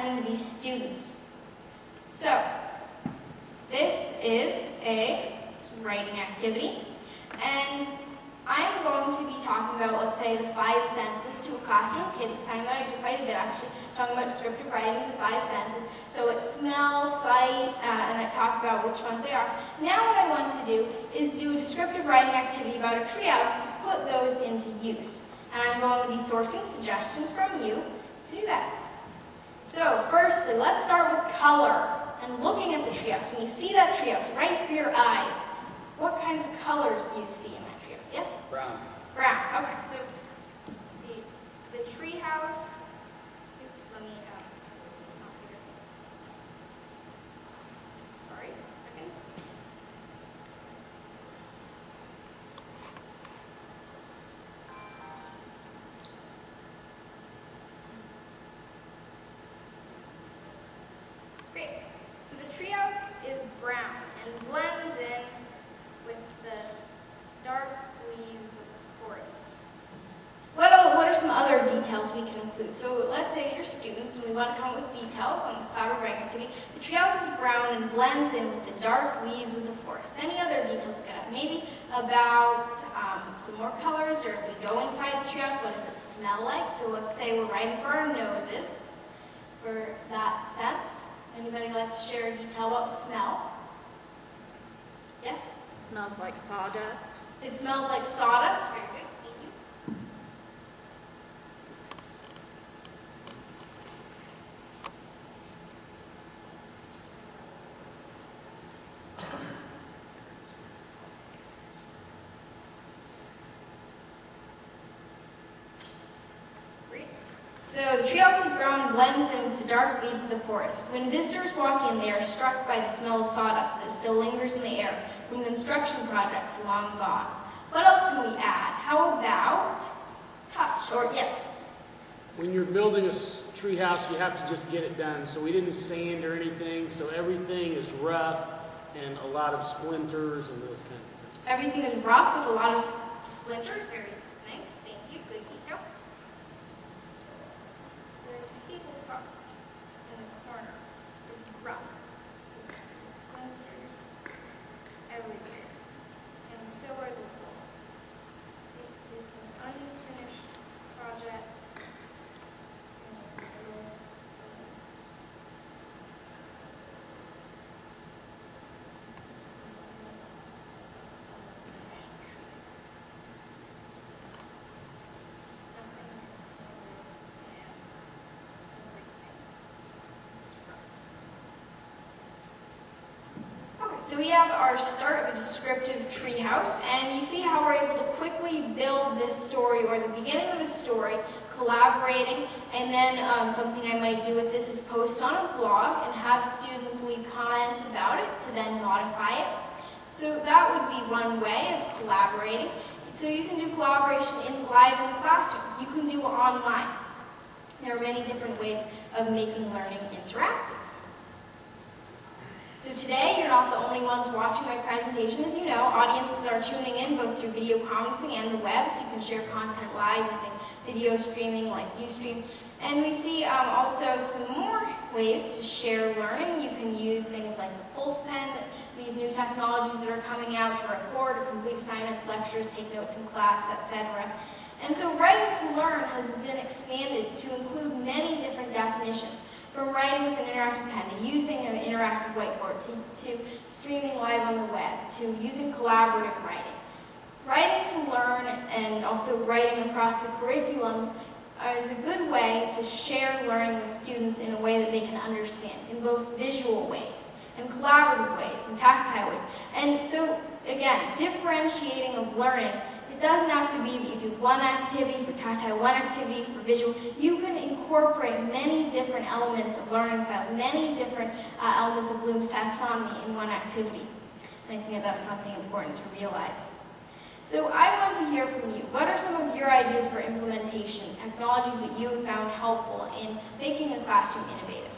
pretending to be students. So, this is a writing activity, and I'm going to be talking about, let's say, the 5 senses to a classroom of kids. It's time that I do quite a bit, actually, talking about descriptive writing in the 5 senses. So it's smell, sight, and I talk about which ones they are. Now what I want to do is do a descriptive writing activity about a treehouse to put those into use. And I'm going to be sourcing suggestions from you to do that. So firstly, let's start with color and looking at the treehouse. When you see that treehouse right for your eyes, what kinds of colors do you see in that treehouse? Yes? Brown. Brown. Okay, so see the treehouse. Oops, let me. Sorry, 1 second. Great. So the treehouse is brown and blends in with the dark leaves of the forest. What are some other details we can include? So let's say you're students and we want to come up with details on this collaborative writing activity. The treehouse is brown and blends in with the dark leaves of the forest. Any other details we could have? Maybe about some more colors, or if we go inside the treehouse, what does it smell like? So let's say we're writing for our noses for that sense. Anybody like to share a detail about smell? Yes? Smells like sawdust. It smells like sawdust. Very good. Thank you. Great. So the treehouse is brown and blends in with the dark leaves of the forest. When visitors walk in, they are struck by the smell of sawdust that still lingers in the air from construction projects long gone. What else can we add? How about touch? Or yes? When you're building a tree house, you have to just get it done. So we didn't sand or anything, so everything is rough and a lot of splinters and those kinds of things. Everything is rough with a lot of splinters. Very nice. Thank you. Good detail. The tabletop in the corner is rough with splinters everywhere. And so are the walls. It is an unfinished project. So we have our start of a descriptive treehouse, and you see how we're able to quickly build this story, or the beginning of a story, collaborating, and then something I might do with this is post on a blog and have students leave comments about it to then modify it. So that would be one way of collaborating. So you can do collaboration live in the classroom. You can do it online. There are many different ways of making learning interactive. So today, you're not the only ones watching my presentation. As you know, audiences are tuning in both through video conferencing and the web, so you can share content live using video streaming like Ustream. And we see also some more ways to share learning. You can use things like the Pulse Pen, these new technologies that are coming out to record or complete assignments, lectures, take notes in class, etc. And so writing to learn has been expanded to include many different definitions, from writing with an interactive pen, to using an interactive whiteboard, to streaming live on the web, to using collaborative writing. Writing to learn and also writing across the curriculums is a good way to share learning with students in a way that they can understand, in both visual ways and collaborative ways and tactile ways. And so, again, differentiating of learning, it doesn't have to be that you do one activity for tactile, one activity for visual. You can incorporate many different elements of learning style, many different elements of Bloom's taxonomy in one activity. And I think that that's something important to realize. So I want to hear from you. What are some of your ideas for implementation, technologies that you have found helpful in making a classroom innovative?